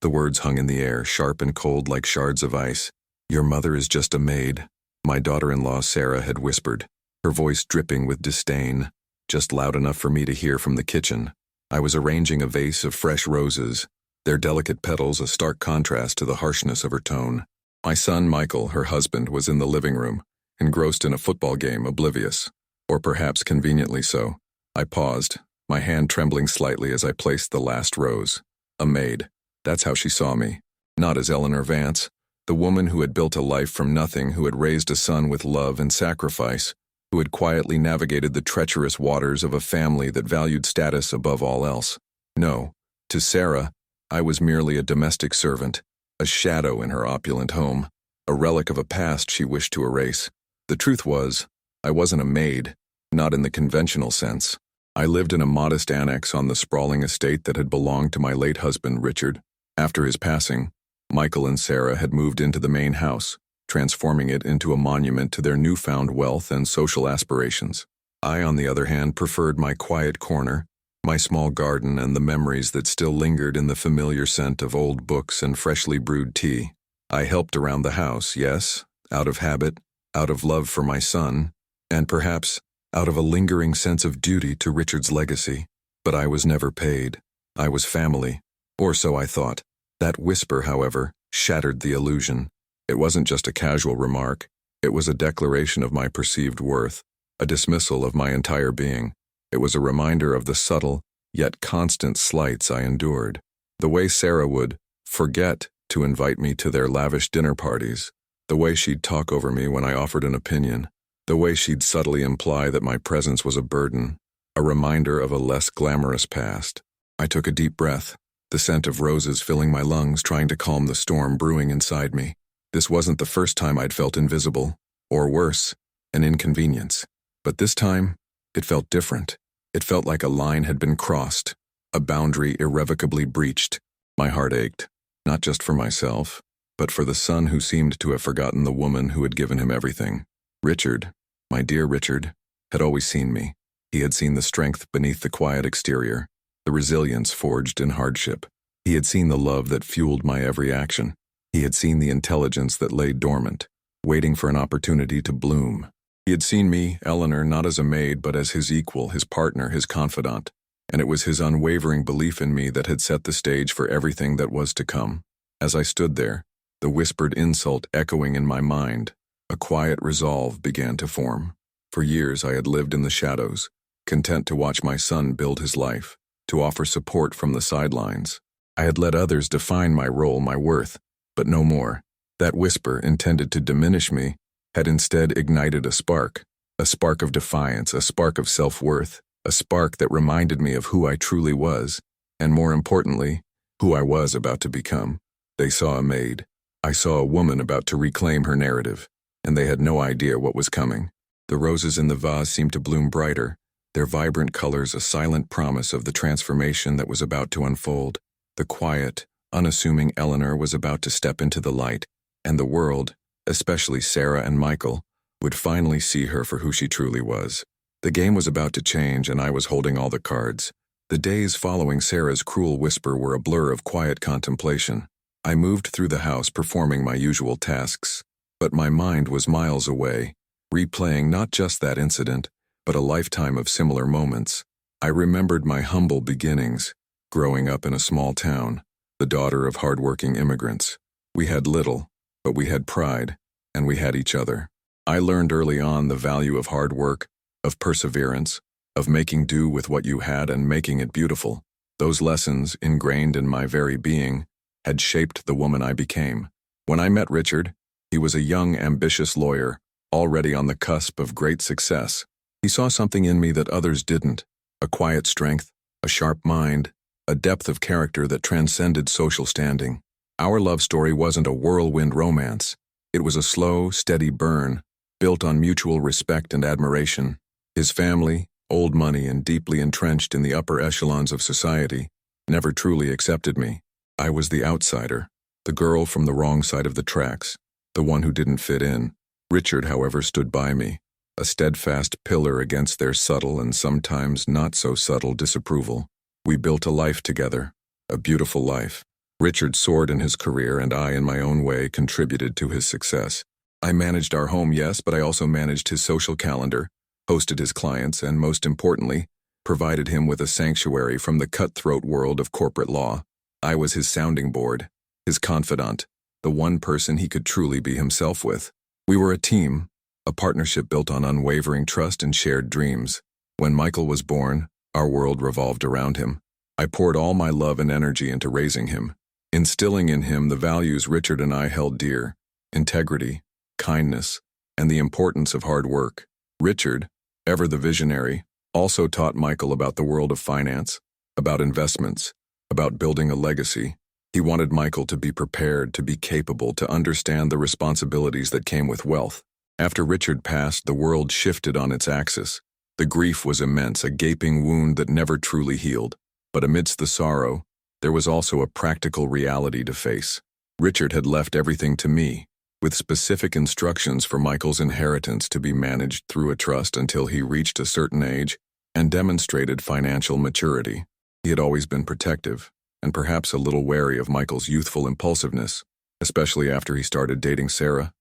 The words hung in the air, sharp and cold like shards of ice. "Your mother is just a maid," my daughter-in-law Sarah had whispered, her voice dripping with disdain, just loud enough for me to hear from the kitchen. I was arranging a vase of fresh roses, their delicate petals a stark contrast to the harshness of her tone. My son Michael, her husband, was in the living room, engrossed in a football game, oblivious. Or perhaps conveniently so. I paused, my hand trembling slightly as I placed the last rose. A maid. That's how she saw me. Not as Eleanor Vance, the woman who had built a life from nothing, who had raised a son with love and sacrifice, who had quietly navigated the treacherous waters of a family that valued status above all else. No, to Sarah, I was merely a domestic servant, a shadow in her opulent home, a relic of a past she wished to erase. The truth was, I wasn't a maid, not in the conventional sense. I lived in a modest annex on the sprawling estate that had belonged to my late husband, Richard. After his passing, Michael and Sarah had moved into the main house, transforming it into a monument to their newfound wealth and social aspirations. I, on the other hand, preferred my quiet corner, my small garden, and the memories that still lingered in the familiar scent of old books and freshly brewed tea. I helped around the house, yes, out of habit, out of love for my son, and perhaps out of a lingering sense of duty to Richard's legacy. But I was never paid. I was family, or so I thought. That whisper, however, shattered the illusion. It wasn't just a casual remark. It was a declaration of my perceived worth, a dismissal of my entire being. It was a reminder of the subtle, yet constant slights I endured. The way Sarah would forget to invite me to their lavish dinner parties, the way she'd talk over me when I offered an opinion, the way she'd subtly imply that my presence was a burden, a reminder of a less glamorous past. I took a deep breath, the scent of roses filling my lungs, trying to calm the storm brewing inside me. This wasn't the first time I'd felt invisible, or worse, an inconvenience. But this time, it felt different. It felt like a line had been crossed, a boundary irrevocably breached. My heart ached, not just for myself, but for the son who seemed to have forgotten the woman who had given him everything. Richard, my dear Richard, had always seen me. He had seen the strength beneath the quiet exterior, the resilience forged in hardship. He had seen the love that fueled my every action. He had seen the intelligence that lay dormant, waiting for an opportunity to bloom. He had seen me, Eleanor, not as a maid, but as his equal, his partner, his confidant. And it was his unwavering belief in me that had set the stage for everything that was to come. As I stood there, the whispered insult echoing in my mind, a quiet resolve began to form. For years I had lived in the shadows, content to watch my son build his life, to offer support from the sidelines. I had let others define my role, my worth, but no more. That whisper, intended to diminish me, had instead ignited a spark of defiance, a spark of self-worth, a spark that reminded me of who I truly was, and more importantly, who I was about to become. They saw a maid. I saw a woman about to reclaim her narrative, and they had no idea what was coming. The roses in the vase seemed to bloom brighter, their vibrant colors a silent promise of the transformation that was about to unfold. The quiet, unassuming Eleanor was about to step into the light, and the world, especially Sarah and Michael, would finally see her for who she truly was. The game was about to change, and I was holding all the cards. The days following Sarah's cruel whisper were a blur of quiet contemplation. I moved through the house performing my usual tasks, but my mind was miles away, replaying not just that incident, but a lifetime of similar moments. I remembered my humble beginnings, growing up in a small town, the daughter of hardworking immigrants. We had little, but we had pride, and we had each other. I learned early on the value of hard work, of perseverance, of making do with what you had and making it beautiful. Those lessons, ingrained in my very being, had shaped the woman I became. When I met Richard, he was a young, ambitious lawyer, already on the cusp of great success. He saw something in me that others didn't, a quiet strength, a sharp mind, a depth of character that transcended social standing. Our love story wasn't a whirlwind romance. It was a slow, steady burn, built on mutual respect and admiration. His family, old money and deeply entrenched in the upper echelons of society, never truly accepted me. I was the outsider, the girl from the wrong side of the tracks, the one who didn't fit in. Richard, however, stood by me, a steadfast pillar against their subtle and sometimes not so subtle disapproval. We built a life together, a beautiful life, Richard soared in his career, and I, in my own way, contributed to his success. I managed our home, yes, but I also managed his social calendar, hosted his clients, and most importantly, provided him with a sanctuary from the cutthroat world of corporate law. I was his sounding board, his confidant, the one person he could truly be himself with. We were a team, a partnership built on unwavering trust and shared dreams. When Michael was born, our world revolved around him. I poured all my love and energy into raising him, instilling in him the values Richard and I held dear: integrity, kindness, and the importance of hard work. Richard, ever the visionary, also taught Michael about the world of finance, about investments, about building a legacy. He wanted Michael to be prepared, to be capable, to understand the responsibilities that came with wealth. After Richard passed, the world shifted on its axis. The grief was immense, a gaping wound that never truly healed. But amidst the sorrow, there was also a practical reality to face. Richard had left everything to me, with specific instructions for Michael's inheritance to be managed through a trust until he reached a certain age and demonstrated financial maturity. He had always been protective, and perhaps a little wary of Michael's youthful impulsiveness, especially after he started dating Sarah.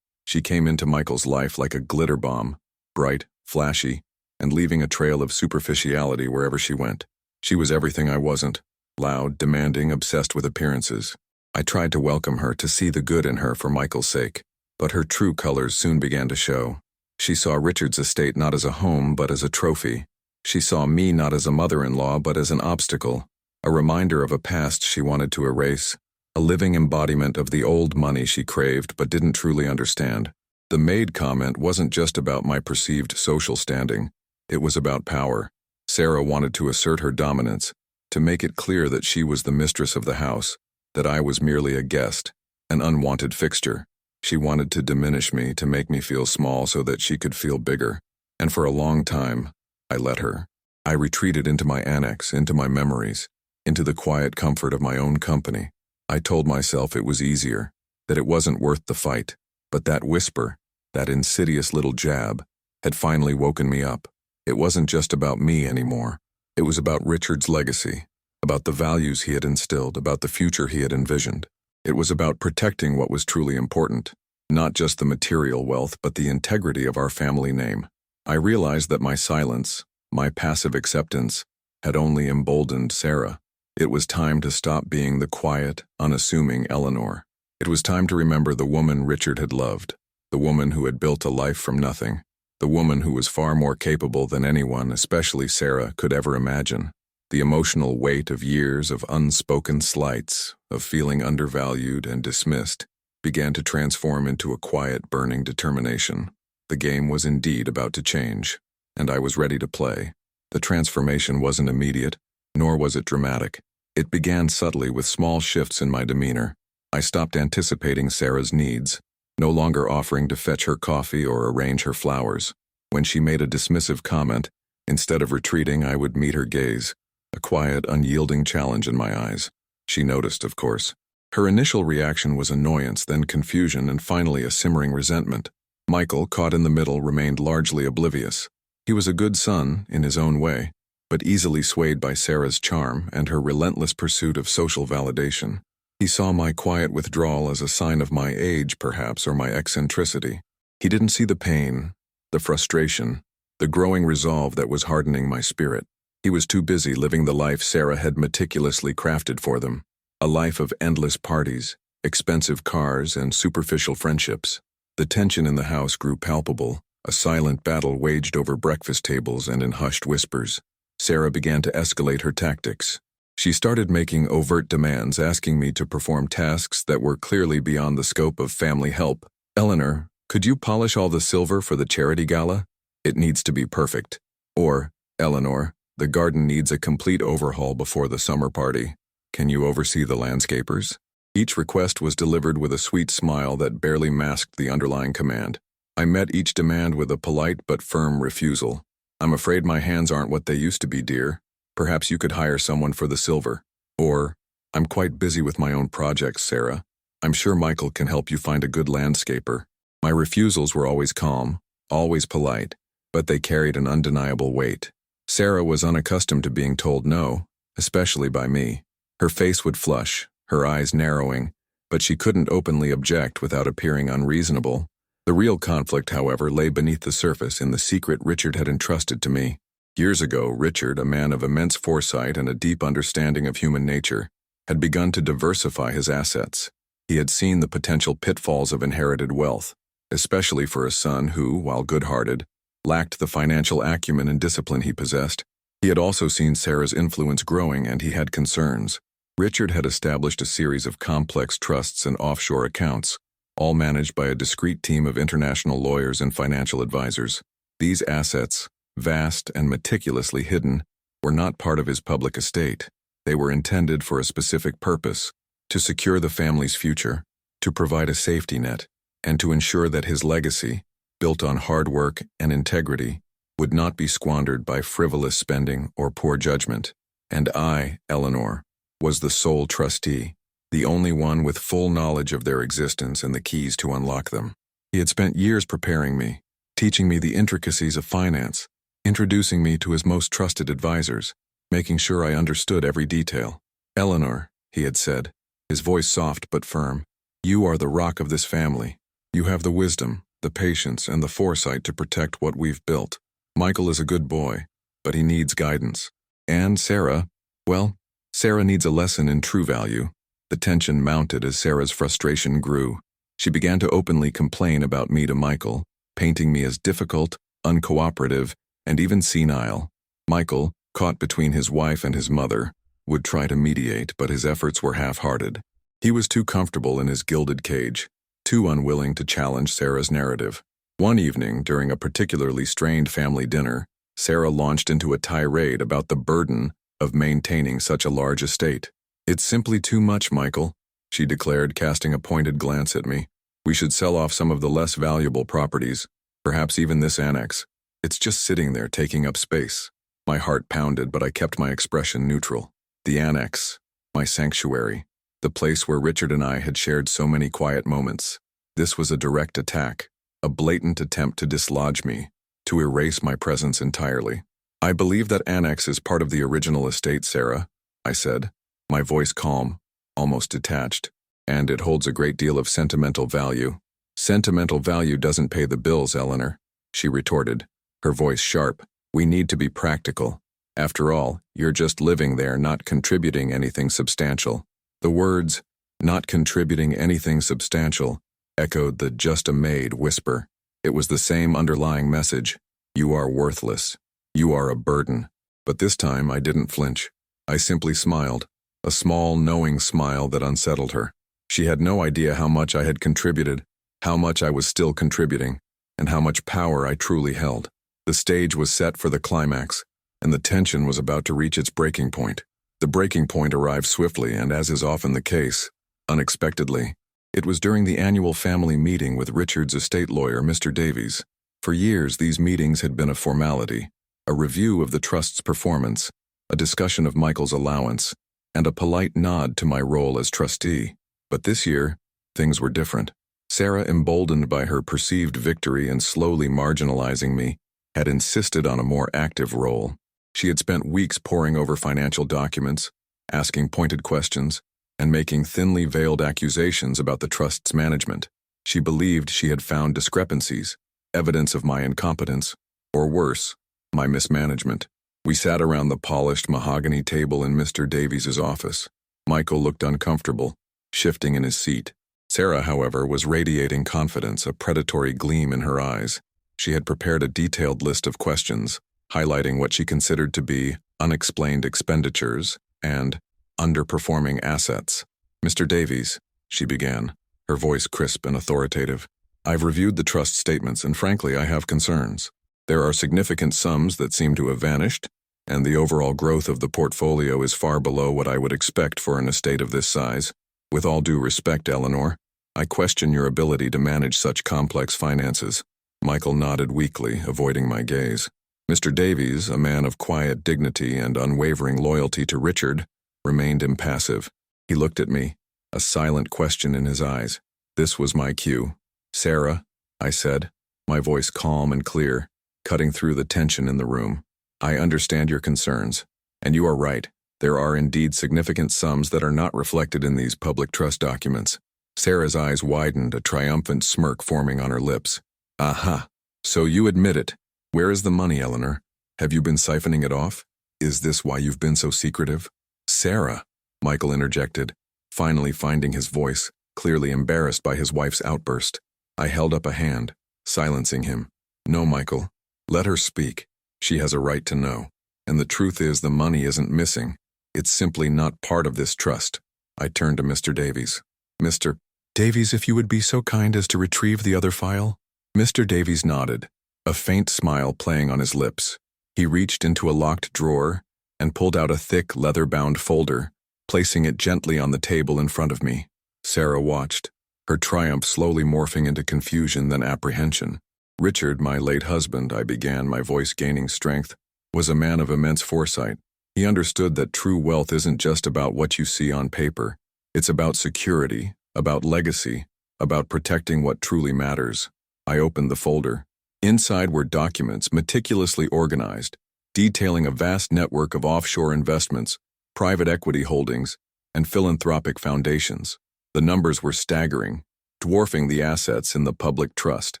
She came into Michael's life like a glitter bomb, bright, flashy, and leaving a trail of superficiality wherever she went. She was everything I wasn't: loud, demanding, obsessed with appearances. I tried to welcome her, to see the good in her for Michael's sake, but her true colors soon began to show. She saw Richard's estate not as a home, but as a trophy. She saw me not as a mother-in-law, but as an obstacle, a reminder of a past she wanted to erase, a living embodiment of the old money she craved but didn't truly understand. The maid comment wasn't just about my perceived social standing. It was about power. Sarah wanted to assert her dominance, to make it clear that she was the mistress of the house, that I was merely a guest, an unwanted fixture. She wanted to diminish me, to make me feel small so that she could feel bigger. And for a long time, I let her. I retreated into my annex, into my memories, into the quiet comfort of my own company. I told myself it was easier, that it wasn't worth the fight. But that whisper, that insidious little jab, had finally woken me up. It wasn't just about me anymore. It was about Richard's legacy, about the values he had instilled, about the future he had envisioned. It was about protecting what was truly important, not just the material wealth, but the integrity of our family name. I realized that my silence, my passive acceptance, had only emboldened Sarah. It was time to stop being the quiet, unassuming Eleanor. It was time to remember the woman Richard had loved, the woman who had built a life from nothing, the woman who was far more capable than anyone, especially Sarah, could ever imagine. The emotional weight of years of unspoken slights, of feeling undervalued and dismissed, began to transform into a quiet, burning determination. The game was indeed about to change, and I was ready to play. The transformation wasn't immediate, nor was it dramatic. It began subtly with small shifts in my demeanor. I stopped anticipating Sarah's needs, no longer offering to fetch her coffee or arrange her flowers. When she made a dismissive comment, instead of retreating, I would meet her gaze, a quiet, unyielding challenge in my eyes. She noticed, of course. Her initial reaction was annoyance, then confusion, and finally a simmering resentment. Michael, caught in the middle, remained largely oblivious. He was a good son, in his own way, but easily swayed by Sarah's charm and her relentless pursuit of social validation. He saw my quiet withdrawal as a sign of my age, perhaps, or my eccentricity. He didn't see the pain, the frustration, the growing resolve that was hardening my spirit. He was too busy living the life Sarah had meticulously crafted for them, a life of endless parties, expensive cars, and superficial friendships. The tension in the house grew palpable, a silent battle waged over breakfast tables and in hushed whispers. Sarah began to escalate her tactics. She started making overt demands, asking me to perform tasks that were clearly beyond the scope of family help. "Eleanor, could you polish all the silver for the charity gala? It needs to be perfect." Or, "Eleanor, the garden needs a complete overhaul before the summer party. Can you oversee the landscapers?" Each request was delivered with a sweet smile that barely masked the underlying command. I met each demand with a polite but firm refusal. "I'm afraid my hands aren't what they used to be, dear. Perhaps you could hire someone for the silver." Or, "I'm quite busy with my own projects, Sarah. I'm sure Michael can help you find a good landscaper." My refusals were always calm, always polite, but they carried an undeniable weight. Sarah was unaccustomed to being told no, especially by me. Her face would flush, her eyes narrowing, but she couldn't openly object without appearing unreasonable. The real conflict, however, lay beneath the surface in the secret Richard had entrusted to me. Years ago, Richard, a man of immense foresight and a deep understanding of human nature, had begun to diversify his assets. He had seen the potential pitfalls of inherited wealth, especially for a son who, while good-hearted, lacked the financial acumen and discipline he possessed. He had also seen Sarah's influence growing, and he had concerns. Richard had established a series of complex trusts and offshore accounts, all managed by a discreet team of international lawyers and financial advisors. These assets, vast and meticulously hidden, were not part of his public estate. They were intended for a specific purpose: to secure the family's future, to provide a safety net, and to ensure that his legacy, built on hard work and integrity, would not be squandered by frivolous spending or poor judgment. And I, Eleanor, was the sole trustee, the only one with full knowledge of their existence and the keys to unlock them. He had spent years preparing me, teaching me the intricacies of finance, introducing me to his most trusted advisors, making sure I understood every detail. "Eleanor," he had said, his voice soft but firm, "you are the rock of this family. You have the wisdom, the patience, and the foresight to protect what we've built. Michael is a good boy, but he needs guidance. And Sarah, well, Sarah needs a lesson in true value." The tension mounted as Sarah's frustration grew. She began to openly complain about me to Michael, painting me as difficult, uncooperative, and even senile. Michael, caught between his wife and his mother, would try to mediate, but his efforts were half-hearted. He was too comfortable in his gilded cage, too unwilling to challenge Sarah's narrative. One evening, during a particularly strained family dinner, Sarah launched into a tirade about the burden of maintaining such a large estate. "It's simply too much, Michael," she declared, casting a pointed glance at me. "We should sell off some of the less valuable properties, perhaps even this annex. It's just sitting there taking up space." My heart pounded, but I kept my expression neutral. The annex, my sanctuary, the place where Richard and I had shared so many quiet moments. This was a direct attack, a blatant attempt to dislodge me, to erase my presence entirely. "I believe that annex is part of the original estate, Sarah," I said, my voice calm, almost detached, "and it holds a great deal of sentimental value." "Sentimental value doesn't pay the bills, Eleanor," she retorted, her voice sharp. "We need to be practical. After all, you're just living there, not contributing anything substantial." The words, "not contributing anything substantial," echoed the "just a maid" whisper. It was the same underlying message: you are worthless. You are a burden. But this time I didn't flinch. I simply smiled, a small, knowing smile that unsettled her. She had no idea how much I had contributed, how much I was still contributing, and how much power I truly held. The stage was set for the climax, and the tension was about to reach its breaking point. The breaking point arrived swiftly, and as is often the case, unexpectedly. It was during the annual family meeting with Richard's estate lawyer, Mr. Davies. For years, these meetings had been a formality, a review of the trust's performance, a discussion of Michael's allowance, and a polite nod to my role as trustee. But this year, things were different. Sarah, emboldened by her perceived victory and slowly marginalizing me, had insisted on a more active role. She had spent weeks poring over financial documents, asking pointed questions, and making thinly veiled accusations about the trust's management. She believed she had found discrepancies, evidence of my incompetence, or worse, my mismanagement. We sat around the polished mahogany table in Mr. Davies's office. Michael looked uncomfortable, shifting in his seat. Sarah, however, was radiating confidence, a predatory gleam in her eyes. She had prepared a detailed list of questions, highlighting what she considered to be unexplained expenditures and underperforming assets. "Mr. Davies," she began, her voice crisp and authoritative, "I've reviewed the trust statements, and frankly, I have concerns. There are significant sums that seem to have vanished, and the overall growth of the portfolio is far below what I would expect for an estate of this size. With all due respect, Eleanor, I question your ability to manage such complex finances." Michael nodded weakly, avoiding my gaze. Mr. Davies, a man of quiet dignity and unwavering loyalty to Richard, remained impassive. He looked at me, a silent question in his eyes. This was my cue. "Sarah," I said, my voice calm and clear, cutting through the tension in the room. "I understand your concerns, and you are right. There are indeed significant sums that are not reflected in these public trust documents. Sarah's eyes widened, a triumphant smirk forming on her lips. Aha! So you admit it. Where is the money, Eleanor? Have you been siphoning it off? Is this why you've been so secretive? Sarah, Michael interjected, finally finding his voice, clearly embarrassed by his wife's outburst. I held up a hand, silencing him. No, Michael. Let her speak. She has a right to know. And the truth is the money isn't missing. It's simply not part of this trust. I turned to Mr. Davies. Mr. Davies, if you would be so kind as to retrieve the other file? Mr. Davies nodded, a faint smile playing on his lips. He reached into a locked drawer and pulled out a thick, leather-bound folder, placing it gently on the table in front of me. Sarah watched, her triumph slowly morphing into confusion then apprehension. Richard, my late husband, I began, my voice gaining strength, was a man of immense foresight. He understood that true wealth isn't just about what you see on paper. It's about security, about legacy, about protecting what truly matters. I opened the folder. Inside were documents meticulously organized, detailing a vast network of offshore investments, private equity holdings, and philanthropic foundations. The numbers were staggering, dwarfing the assets in the public trust.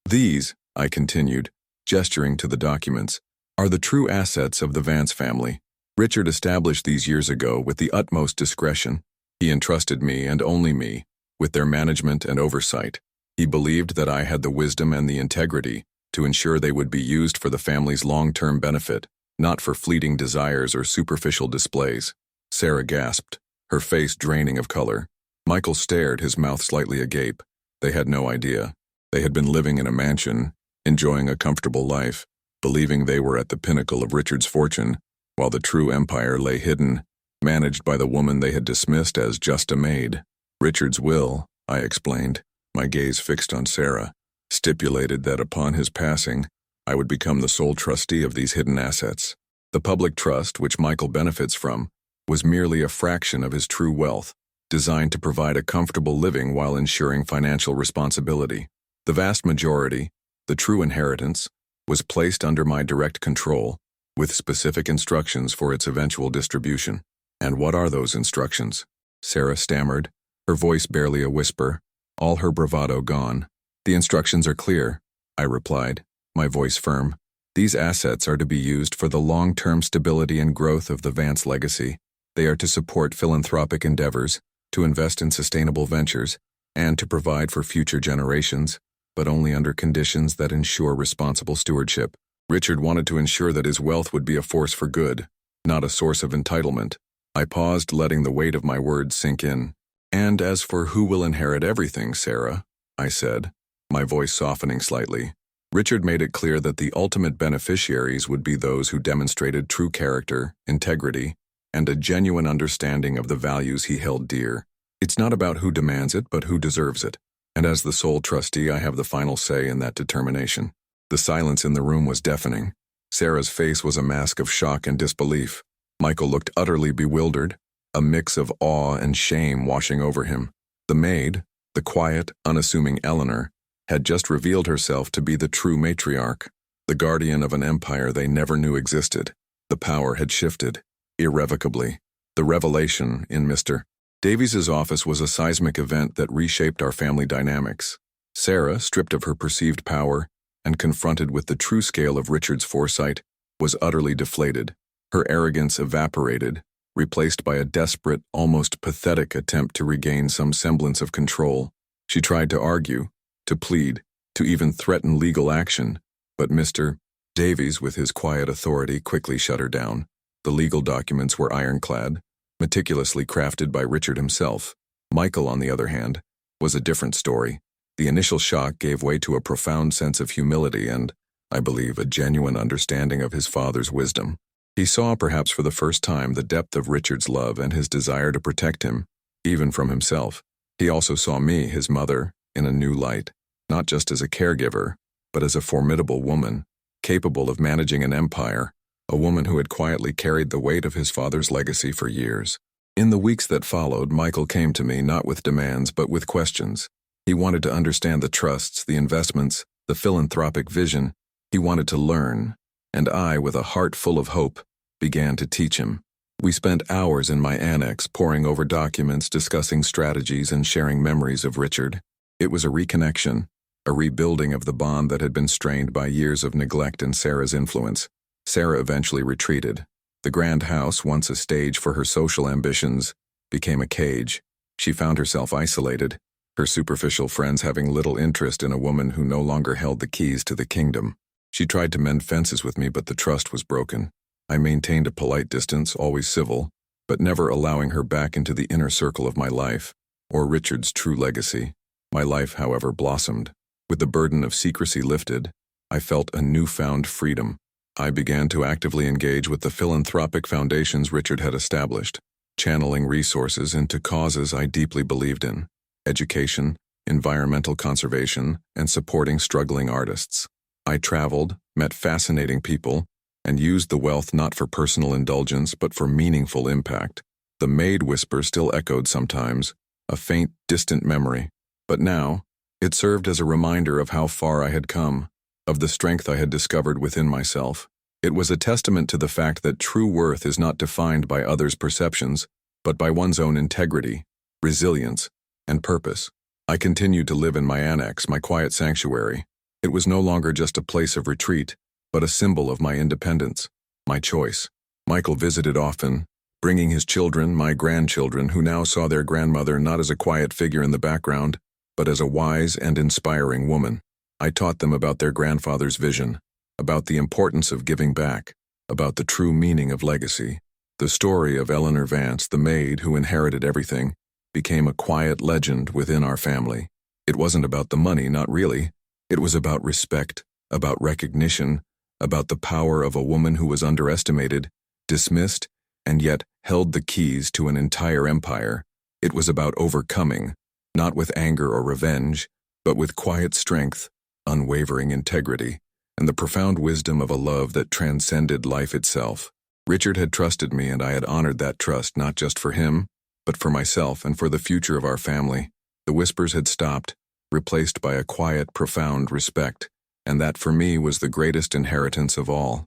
These, I continued, gesturing to the documents, are the true assets of the Vance family. Richard established these years ago with the utmost discretion. He entrusted me, and only me, with their management and oversight. He believed that I had the wisdom and the integrity to ensure they would be used for the family's long-term benefit, not for fleeting desires or superficial displays. Sarah gasped, her face draining of color. Michael stared, his mouth slightly agape. They had no idea. They had been living in a mansion, enjoying a comfortable life, believing they were at the pinnacle of Richard's fortune, while the true empire lay hidden, managed by the woman they had dismissed as just a maid. Richard's will, I explained, my gaze fixed on Sarah, stipulated that upon his passing, I would become the sole trustee of these hidden assets. The public trust, which Michael benefits from, was merely a fraction of his true wealth, designed to provide a comfortable living while ensuring financial responsibility. The vast majority, the true inheritance, was placed under my direct control, with specific instructions for its eventual distribution. And what are those instructions? Sarah stammered, her voice barely a whisper, all her bravado gone. The instructions are clear, I replied, my voice firm. These assets are to be used for the long-term stability and growth of the Vance legacy. They are to support philanthropic endeavors, to invest in sustainable ventures, and to provide for future generations, but only under conditions that ensure responsible stewardship. Richard wanted to ensure that his wealth would be a force for good, not a source of entitlement. I paused, letting the weight of my words sink in. And as for who will inherit everything, Sarah, I said, my voice softening slightly. Richard made it clear that the ultimate beneficiaries would be those who demonstrated true character, integrity, and a genuine understanding of the values he held dear. It's not about who demands it, but who deserves it. And as the sole trustee, I have the final say in that determination. The silence in the room was deafening. Sarah's face was a mask of shock and disbelief. Michael looked utterly bewildered, a mix of awe and shame washing over him. The maid, the quiet, unassuming Eleanor, had just revealed herself to be the true matriarch, the guardian of an empire they never knew existed. The power had shifted, irrevocably. The revelation in Mr. Davies's office was a seismic event that reshaped our family dynamics. Sarah, stripped of her perceived power and confronted with the true scale of Richard's foresight, was utterly deflated. Her arrogance evaporated, replaced by a desperate, almost pathetic attempt to regain some semblance of control. She tried to argue, to plead, to even threaten legal action, but Mr. Davies, with his quiet authority, quickly shut her down. The legal documents were ironclad, meticulously crafted by Richard himself. Michael, on the other hand, was a different story. The initial shock gave way to a profound sense of humility and, I believe, a genuine understanding of his father's wisdom. He saw, perhaps for the first time, the depth of Richard's love and his desire to protect him, even from himself. He also saw me, his mother, in a new light, not just as a caregiver, but as a formidable woman, capable of managing an empire, a woman who had quietly carried the weight of his father's legacy for years. In the weeks that followed, Michael came to me not with demands but with questions. He wanted to understand the trusts, the investments, the philanthropic vision. He wanted to learn, and I, with a heart full of hope, began to teach him. We spent hours in my annex poring over documents, discussing strategies, and sharing memories of Richard. It was a reconnection, a rebuilding of the bond that had been strained by years of neglect and Sarah's influence. Sarah eventually retreated. The grand house, once a stage for her social ambitions, became a cage. She found herself isolated, her superficial friends having little interest in a woman who no longer held the keys to the kingdom. She tried to mend fences with me, but the trust was broken. I maintained a polite distance, always civil, but never allowing her back into the inner circle of my life, or Richard's true legacy. My life, however, blossomed. With the burden of secrecy lifted, I felt a newfound freedom. I began to actively engage with the philanthropic foundations Richard had established, channeling resources into causes I deeply believed in: education, environmental conservation, and supporting struggling artists. I traveled, met fascinating people, and used the wealth not for personal indulgence but for meaningful impact. The maid whisper still echoed sometimes, a faint, distant memory, but now it served as a reminder of how far I had come, of the strength I had discovered within myself. It was a testament to the fact that true worth is not defined by others' perceptions, but by one's own integrity, resilience, and purpose. I continued to live in my annex, my quiet sanctuary. It was no longer just a place of retreat, but a symbol of my independence, my choice. Michael visited often, bringing his children, my grandchildren, who now saw their grandmother not as a quiet figure in the background, but as a wise and inspiring woman. I taught them about their grandfather's vision, about the importance of giving back, about the true meaning of legacy. The story of Eleanor Vance, the maid who inherited everything, became a quiet legend within our family. It wasn't about the money, not really. It was about respect, about recognition, about the power of a woman who was underestimated, dismissed, and yet held the keys to an entire empire. It was about overcoming, not with anger or revenge, but with quiet strength, unwavering integrity, and the profound wisdom of a love that transcended life itself. Richard had trusted me, and I had honored that trust not just for him, but for myself and for the future of our family. The whispers had stopped, replaced by a quiet, profound respect, and that for me was the greatest inheritance of all.